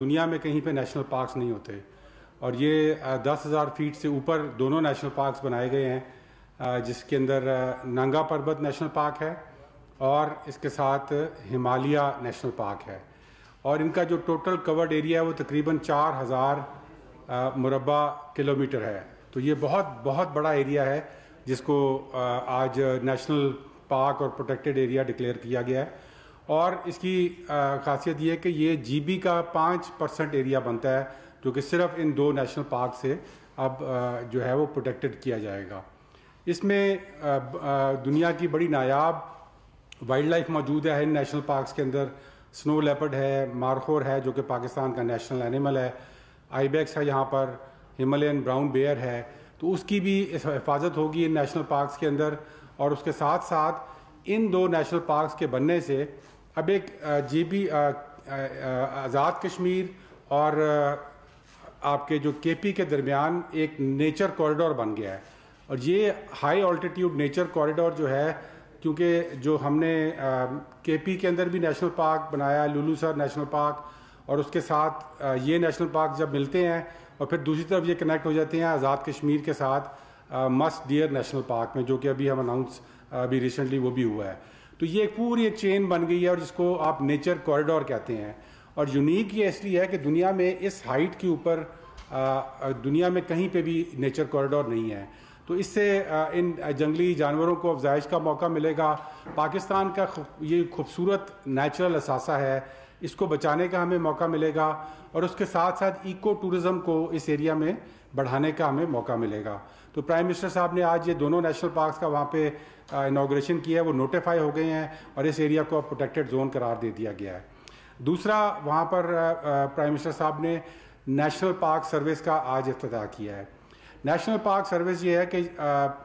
دنیا میں کہیں پہ نیشنل پارکس نہیں ہوتے، اور یہ 10,000 فیٹ سے اوپر دونوں نیشنل پارکس بنائے گئے ہیں، جس کے اندر ننگا پربت نیشنل پارک ہے اور اس کے ساتھ ہمالیہ نیشنل پارک ہے، اور ان کا جو ٹوٹل کورڈ ایریا ہے وہ تقریباً 4,000 مربع کلومیٹر ہے۔ تو یہ بہت بہت بڑا ایریا ہے جس کو آج نیشنل پارک اور پروٹیکٹڈ ایریا ڈکلیئر کیا گیا ہے، اور اس کی خاصیت یہ ہے کہ یہ جی بی کا 5% ایریا بنتا ہے، جو کہ صرف ان دو نیشنل پارک سے اب جو ہے وہ پروٹیکٹڈ کیا جائے گا۔ اس میں دنیا کی بڑی نایاب وائلڈ لائف موجود ہے ان نیشنل پارکس کے اندر۔ سنو لیپرڈ ہے، مارخور ہے جو کہ پاکستان کا نیشنل اینیمل ہے، آئی بیکس ہے یہاں پر، ہمالین براؤن بیئر ہے، تو اس کی بھی حفاظت ہوگی ان نیشنل پارکس کے اندر۔ اور اس کے ساتھ ساتھ ان دو نیشنل پارکس کے بننے سے اب ایک جی بی آزاد کشمیر اور آپ کے جو کے پی کے درمیان ایک نیچر کوریڈور بن گیا ہے، اور یہ ہائی آلٹیٹیوڈ نیچر کوریڈور جو ہے، کیونکہ جو ہم نے کے پی کے اندر بھی نیشنل پارک بنایا، لولو سر نیشنل پارک، اور اس کے ساتھ یہ نیشنل پارک جب ملتے ہیں اور پھر دوسری طرف یہ کنیکٹ ہو جاتے ہیں آزاد کشمیر کے ساتھ مسٹ ڈیئر نیشنل پارک میں، جو کہ ابھی ہم اناؤنس ابھی ریسنٹلی وہ بھی ہوا ہے۔ تو یہ پوری ایک چین بن گئی ہے، اور جس کو آپ نیچر کوریڈور کہتے ہیں، اور یونیک یہ اس لیے ہے کہ دنیا میں اس ہائٹ کے اوپر دنیا میں کہیں پہ بھی نیچر کوریڈور نہیں ہے۔ تو اس سے ان جنگلی جانوروں کو افزائش کا موقع ملے گا۔ پاکستان کا یہ خوبصورت نیچرل اثاثہ ہے، اس کو بچانے کا ہمیں موقع ملے گا، اور اس کے ساتھ ساتھ ایکو ٹورزم کو اس ایریا میں بڑھانے کا ہمیں موقع ملے گا۔ تو پرائم منسٹر صاحب نے آج یہ دونوں نیشنل پارکس کا وہاں پہ انوگریشن کیا ہے، وہ نوٹیفائی ہو گئے ہیں اور اس ایریا کو پروٹیکٹڈ زون قرار دے دیا گیا ہے۔ دوسرا، وہاں پر پرائم منسٹر صاحب نے نیشنل پارک سروس کا آج افتتاح کیا ہے۔ نیشنل پارک سروس یہ ہے کہ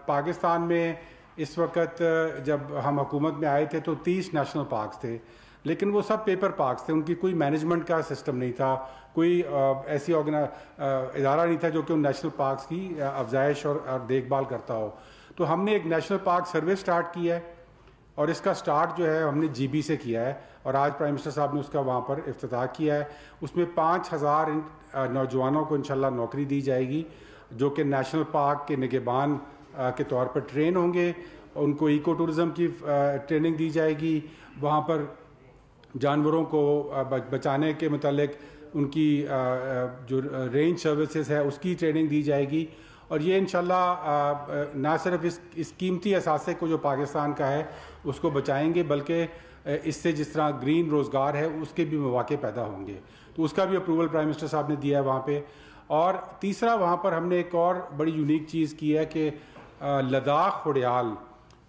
پاکستان میں اس وقت جب ہم حکومت میں آئے تھے تو 30 نیشنل پارکس تھے، لیکن وہ سب پیپر پارکس تھے، ان کی کوئی مینجمنٹ کا سسٹم نہیں تھا، کوئی ایسی ادارہ نہیں تھا جو کہ ان نیشنل پارکس کی افزائش اور دیکھ بھال کرتا ہو۔ تو ہم نے ایک نیشنل پارک سروس سٹارٹ کی ہے، اور اس کا سٹارٹ جو ہے ہم نے جی بی سے کیا ہے، اور آج پرائم منسٹر صاحب نے اس کا وہاں پر افتتاح کیا ہے۔ اس میں 5,000 نوجوانوں کو انشاءاللہ نوکری دی جائے گی، جو کہ نیشنل پارک کے نگہبان کے طور پر ٹرین ہوں گے، ان کو ایکو ٹورزم کی ٹریننگ دی جائے گی، وہاں پر جانوروں کو بچانے کے متعلق ان کی جو رینج سروسز ہے اس کی ٹریننگ دی جائے گی، اور یہ انشاءاللہ نہ صرف اس قیمتی اثاثے کو جو پاکستان کا ہے اس کو بچائیں گے، بلکہ اس سے جس طرح گرین روزگار ہے اس کے بھی مواقع پیدا ہوں گے۔ تو اس کا بھی اپروول پرائم منسٹر صاحب نے دیا ہے وہاں پہ۔ اور تیسرا، وہاں پر ہم نے ایک اور بڑی یونیک چیز کی ہے کہ لداخ خڑیال،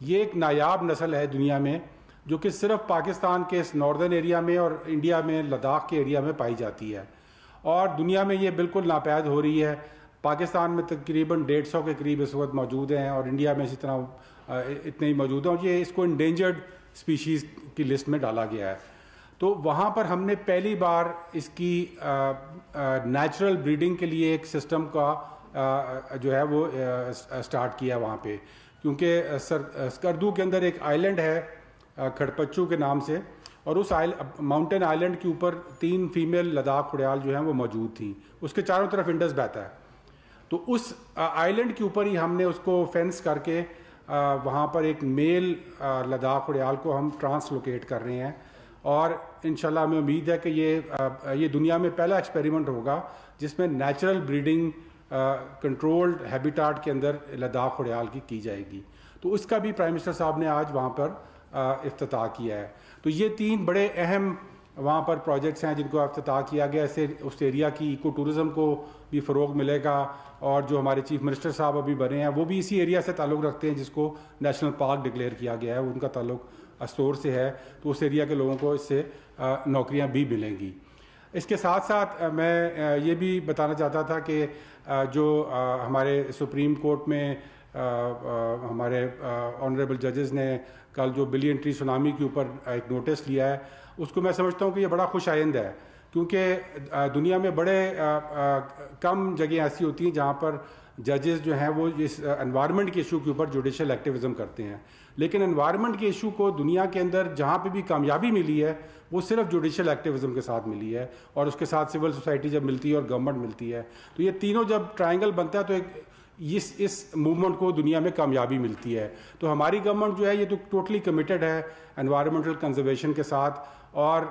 یہ ایک نایاب نسل ہے دنیا میں، جو کہ صرف پاکستان کے اس ناردرن ایریا میں اور انڈیا میں لداخ کے ایریا میں پائی جاتی ہے، اور دنیا میں یہ بالکل ناپید ہو رہی ہے۔ پاکستان میں تقریباً 150 کے قریب اس وقت موجود ہیں، اور انڈیا میں اسی طرح اتنے ہی موجود ہیں، اور یہ اس کو انڈینجرڈ سپیشیز کی لسٹ میں ڈالا گیا ہے۔ تو وہاں پر ہم نے پہلی بار اس کی نیچرل بریڈنگ کے لیے ایک سسٹم کا جو ہے وہ سٹارٹ کیا وہاں پہ، کیونکہ سکردو کے اندر ایک آئلینڈ ہے کھڑپچو کے نام سے، اور اس ماؤنٹین آئلینڈ کے اوپر 3 فیمیل لداخ خڑیال جو ہیں وہ موجود تھیں، اس کے چاروں طرف انڈس بہتا ہے۔ تو اس آئلینڈ کے اوپر ہی ہم نے اس کو فینس کر کے وہاں پر ایک میل لداخ خڑیال کو ہم ٹرانسلوکیٹ کر رہے ہیں، اور انشاءاللہ ہمیں امید ہے کہ یہ دنیا میں پہلا ایکسپیریمنٹ ہوگا جس میں نیچرل بریڈنگ کنٹرولڈ ہیبیٹاٹ کے اندر لداخ خڑیال کی جائے گی۔ تو اس کا بھی پرائم منسٹر صاحب نے آج وہاں پر افتتاح کیا ہے۔ تو یہ 3 بڑے اہم وہاں پر پروجیکٹس ہیں جن کو افتتاح کیا گیا، اس سے اس ایریا کی ایکو ٹورزم کو بھی فروغ ملے گا، اور جو ہمارے چیف منسٹر صاحب ابھی بنے ہیں وہ بھی اسی ایریا سے تعلق رکھتے ہیں جس کو نیشنل پارک ڈکلیئر کیا گیا ہے، ان کا تعلق استور سے ہے، تو اس ایریا کے لوگوں کو اس سے نوکریاں بھی ملیں گی۔ اس کے ساتھ ساتھ میں یہ بھی بتانا چاہتا تھا کہ جو ہمارے سپریم کورٹ میں ہمارے آنریبل ججز نے کل جو بلین ٹری سونامی کے اوپر ایک نوٹس لیا ہے، اس کو میں سمجھتا ہوں کہ یہ بڑا خوش آئند ہے، کیونکہ دنیا میں بڑے کم جگہیں ایسی ہوتی ہیں جہاں پر ججز جو ہیں وہ اس انوائرمنٹ کے ایشو کے اوپر جوڈیشل ایکٹیویزم کرتے ہیں. لیکن انوائرمنٹ کے ایشو کو دنیا کے اندر جہاں پہ بھی کامیابی ملی ہے وہ صرف جوڈیشل ایکٹیویزم کے ساتھ ملی ہے, اور اس کے ساتھ سول سوسائٹی جب ملتی ہے اور گورنمنٹ ملتی ہے, تو یہ تینوں جب ٹرائنگل بنتا ہے تو ایک اس موومنٹ کو دنیا میں کامیابی ملتی ہے. تو ہماری گورنمنٹ جو ہے یہ تو ٹوٹلی کمیٹڈ ہے انوائرمنٹل کنزرویشن کے ساتھ, اور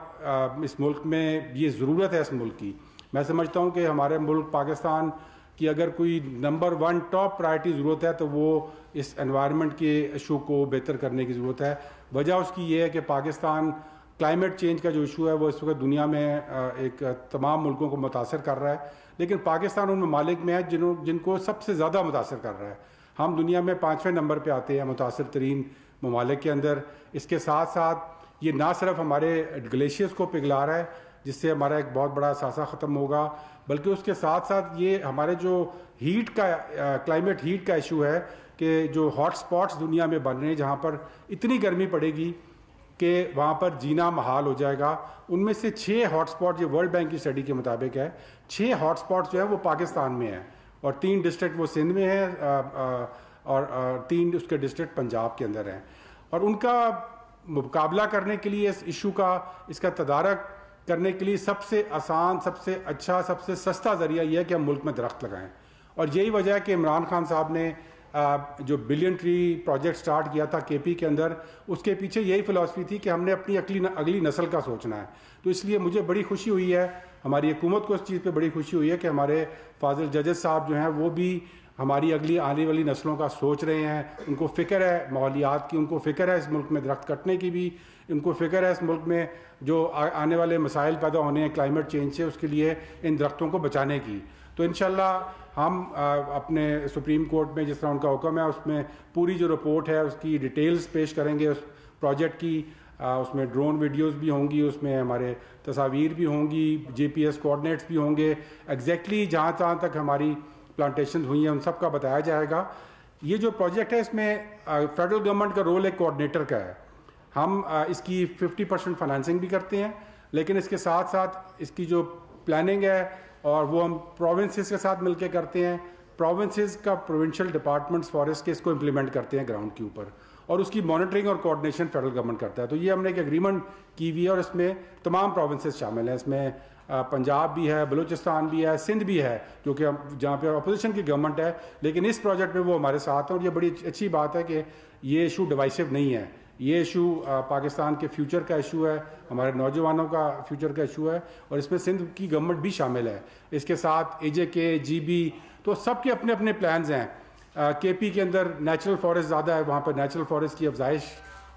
اس ملک میں یہ ضرورت ہے اس ملک کی. میں سمجھتا ہوں کہ ہمارے ملک پاکستان کی اگر کوئی نمبر 1 ٹاپ پرائرٹی ضرورت ہے تو وہ اس انوائرمنٹ کے ایشو کو بہتر کرنے کی ضرورت ہے. وجہ اس کی یہ ہے کہ پاکستان کلائمیٹ چینج کا جو ایشو ہے وہ اس وقت دنیا میں ایک تمام ملکوں کو متاثر کر رہا ہے, لیکن پاکستان ان ممالک میں ہے جن کو سب سے زیادہ متاثر کر رہا ہے. ہم دنیا میں 5ویں نمبر پہ آتے ہیں متاثر ترین ممالک کے اندر. اس کے ساتھ ساتھ یہ نہ صرف ہمارے گلیشیئرز کو پگھلا رہا ہے جس سے ہمارا ایک بہت بڑا اثاثہ ختم ہوگا, بلکہ اس کے ساتھ ساتھ یہ ہمارے جو ہیٹ کا کلائمیٹ ہیٹ کا ایشو ہے کہ جو ہاٹ سپاٹس دنیا میں بن رہے ہیں جہاں پر اتنی گرمی پڑے گی کہ وہاں پر جینا محال ہو جائے گا. ان میں سے 6 ہاٹ سپاٹ یہ ورلڈ بینک کی اسٹڈی کے مطابق ہے, 6 ہاٹ سپاٹس جو ہیں وہ پاکستان میں ہیں, اور 3 ڈسٹرکٹ وہ سندھ میں ہیں اور 3 اس کے ڈسٹرکٹ پنجاب کے اندر ہیں. اور ان کا مقابلہ کرنے کے لیے اس ایشو کا اس کا تدارک کرنے کے لیے سب سے آسان, سب سے اچھا, سب سے سستا ذریعہ یہ ہے کہ ہم ملک میں درخت لگائیں. اور یہی وجہ ہے کہ عمران خان صاحب نے جو بلین ٹری پروجیکٹ سٹارٹ کیا تھا کے پی کے اندر, اس کے پیچھے یہی فلاسفی تھی کہ ہم نے اپنی اگلی نسل کا سوچنا ہے. تو اس لیے مجھے بڑی خوشی ہوئی ہے, ہماری حکومت کو اس چیز پہ بڑی خوشی ہوئی ہے کہ ہمارے فاضل ججز صاحب جو ہیں وہ بھی ہماری اگلی آنے والی نسلوں کا سوچ رہے ہیں. ان کو فکر ہے ماحولیات کی, ان کو فکر ہے اس ملک میں درخت کٹنے کی بھی, ان کو فکر ہے اس ملک میں جو آنے والے مسائل پیدا ہونے ہیں کلائمیٹ چینج سے اس کے لیے ان درختوں کو بچانے کی. تو انشاءاللہ ہم اپنے سپریم کورٹ میں جس طرح ان کا حکم ہے اس میں پوری جو رپورٹ ہے اس کی ڈیٹیلز پیش کریں گے اس پروجیکٹ کی. اس میں ڈرون ویڈیوز بھی ہوں گی, اس میں ہمارے تصاویر بھی ہوں گی, جی پی ایس کوآرڈینیٹس بھی ہوں گے, ایگزیکٹلی جہاں تک ہماری پلانٹیشنز ہوئی ہیں ان سب کا بتایا جائے گا. یہ جو پروجیکٹ ہے اس میں فیڈرل گورنمنٹ کا رول ایک کوآرڈینیٹر کا ہے. ہم اس کی 50% فائنانسنگ بھی کرتے ہیں, لیکن اس کے ساتھ ساتھ اس کی جو پلاننگ ہے اور وہ ہم پروونسز کے ساتھ مل کے کرتے ہیں. پروونسز کا پروونشل ڈپارٹمنٹس فارسٹ کے اس کو امپلیمنٹ کرتے ہیں گراؤنڈ کے اوپر, اور اس کی مانیٹرنگ اور کوآرڈینیشن فیڈرل گورنمنٹ کرتا ہے. تو یہ ہم نے ایک ایگریمنٹ کی ہوئی ہے اور اس میں تمام پروونسز شامل ہیں. اس میں پنجاب بھی ہے, بلوچستان بھی ہے, سندھ بھی ہے جو کہ جہاں پہ اپوزیشن کی گورنمنٹ ہے, لیکن اس پروجیکٹ میں وہ ہمارے ساتھ ہیں. اور یہ بڑی اچھی بات ہے کہ یہ ایشو ڈیوائسو نہیں ہے, یہ ایشو پاکستان کے فیوچر کا ایشو ہے, ہمارے نوجوانوں کا فیوچر کا ایشو ہے, اور اس میں سندھ کی گورنمنٹ بھی شامل ہے. اس کے ساتھ اے جے کے, جی بی, تو سب کے اپنے اپنے پلانز ہیں. کے پی کے اندر نیچرل فارسٹ زیادہ ہے, وہاں پر نیچرل فارسٹ کی افزائش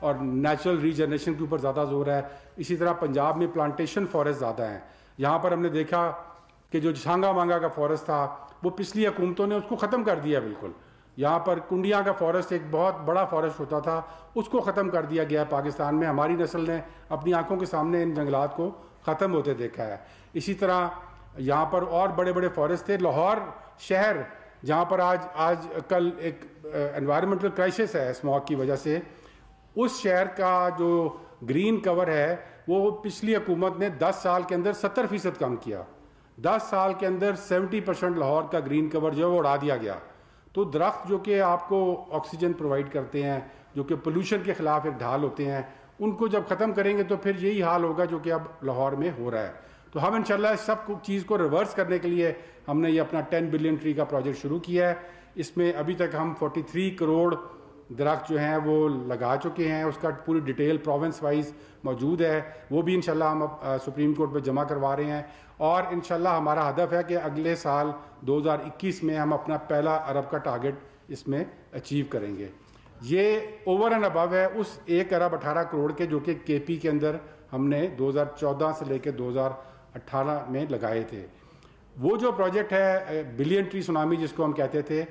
اور نیچرل ریجنریشن کے اوپر زیادہ زور ہے. اسی طرح پنجاب میں پلانٹیشن فارسٹ زیادہ ہیں. یہاں پر ہم نے دیکھا کہ جو چھانگا مانگا کا فارسٹ تھا وہ پچھلی حکومتوں نے اس کو ختم کر دیا بالکل. یہاں پر کنڈیاں کا فارسٹ ایک بہت بڑا فارسٹ ہوتا تھا, اس کو ختم کر دیا گیا پاکستان میں. ہماری نسل نے اپنی آنکھوں کے سامنے ان جنگلات کو ختم ہوتے دیکھا ہے. اسی طرح یہاں پر اور بڑے بڑے فارسٹ تھے. لاہور شہر جہاں پر آج کل ایک انوائرمنٹل کرائسس ہے اسموگ کی وجہ سے, اس شہر کا جو گرین کور ہے وہ پچھلی حکومت نے 10 سال کے اندر 70% کم کیا. 10 سال کے اندر 70% لاہور کا گرین کور جو ہے وہ اڑا دیا گیا. تو درخت جو کہ آپ کو آکسیجن پرووائڈ کرتے ہیں, جو کہ پولوشن کے خلاف ایک ڈھال ہوتے ہیں, ان کو جب ختم کریں گے تو پھر یہی حال ہوگا جو کہ اب لاہور میں ہو رہا ہے. تو ہم انشاءاللہ اس سب چیز کو ریورس کرنے کے لیے ہم نے یہ اپنا 10 بلین ٹری کا پروجیکٹ شروع کیا ہے. اس میں ابھی تک ہم 43 کروڑ درخت جو ہیں وہ لگا چکے ہیں. اس کا پوری ڈیٹیل پروونس وائز موجود ہے, وہ بھی انشاءاللہ ہم سپریم کورٹ پہ جمع کروا رہے ہیں. اور انشاءاللہ ہمارا ہدف ہے کہ اگلے سال 2021 میں ہم اپنا پہلا ارب کا ٹارگٹ اس میں اچیو کریں گے. یہ اوور اینڈ ابو ہے اس 1 ارب 18 کروڑ کے جو کہ کے پی کے اندر ہم نے 2014 سے لے کے 2018 میں لگائے تھے. وہ جو پروجیکٹ ہے بلین ٹری سونامی جس کو ہم کہتے تھے,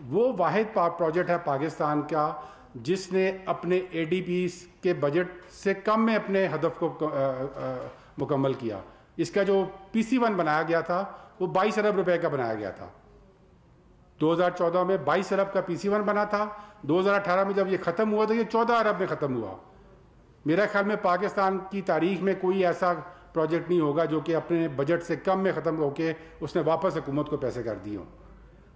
وہ واحد پروجیکٹ ہے پاکستان کا جس نے اپنے اے ڈی پی کے بجٹ سے کم میں اپنے ہدف کو مکمل کیا. اس کا جو پی سی 1 بنایا گیا تھا وہ 22 ارب روپے کا بنایا گیا تھا. 2014 میں 22 ارب کا پی سی 1 بنا تھا. 2018 میں جب یہ ختم ہوا تو یہ 14 ارب میں ختم ہوا. میرا خیال میں پاکستان کی تاریخ میں کوئی ایسا پروجیکٹ نہیں ہوگا جو کہ اپنے بجٹ سے کم میں ختم ہو کے اس نے واپس حکومت کو پیسے کر دیے ہوں.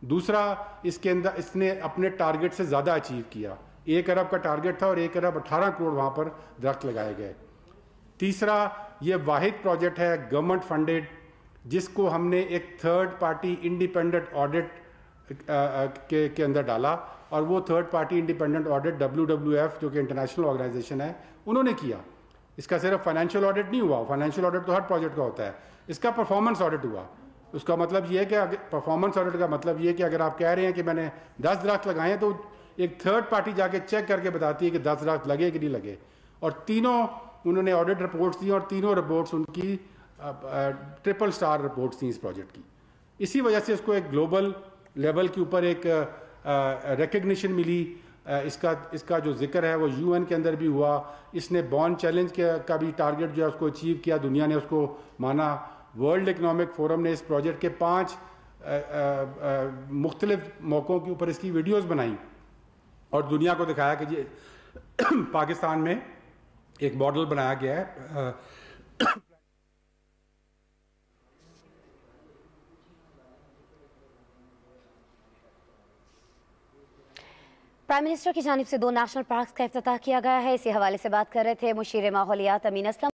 دوسرا, اس کے اندر اس نے اپنے ٹارگٹ سے زیادہ اچیو کیا. 1 ارب کا ٹارگٹ تھا اور 1 ارب 18 کروڑ وہاں پر درخت لگائے گئے. تیسرا, یہ واحد پروجیکٹ ہے گورنمنٹ فنڈیڈ جس کو ہم نے ایک تھرڈ پارٹی انڈیپینڈنٹ آڈٹ کے اندر ڈالا, اور وہ third party independent audit WWF جو کہ انٹرنیشنل آرگنائزیشن ہے انہوں نے کیا. اس کا صرف فائنینشیل آڈٹ نہیں ہوا, فائنینشیل آڈٹ تو ہر پروجیکٹ کا ہوتا ہے, اس کا پرفارمنس آڈٹ ہوا. اس کا مطلب یہ ہے کہ پرفارمنس آڈٹ کا مطلب یہ ہے کہ اگر آپ کہہ رہے ہیں کہ میں نے 10 درخت لگائے ہیں تو ایک تھرڈ پارٹی جا کے چیک کر کے بتاتی ہے کہ 10 درخت لگے کہ نہیں لگے. اور تینوں انہوں نے آڈٹ رپورٹس دی اور تینوں رپورٹس ان کی ٹرپل سٹار رپورٹس تھیں اس پروجیکٹ کی. اسی وجہ سے اس کو ایک گلوبل لیول کے اوپر ایک ریکگنیشن ملی. اس کا جو ذکر ہے وہ UN کے اندر بھی ہوا. اس نے بون چیلنج کا بھی ٹارگٹ جو ہے اس کو اچیو کیا, دنیا نے اس کو مانا. ورلڈ اکنامک فورم نے اس پروجیکٹ کے 5 مختلف موقعوں کے اوپر اس کی ویڈیوز بنائیں اور دنیا کو دکھایا کہ یہ پاکستان میں ایک ماڈل بنایا گیا ہے. پرائم منسٹر کی جانب سے 2 نیشنل پارکس کا افتتاح کیا گیا ہے. اسی حوالے سے بات کر رہے تھے مشیر ماحولیات امین اسلم.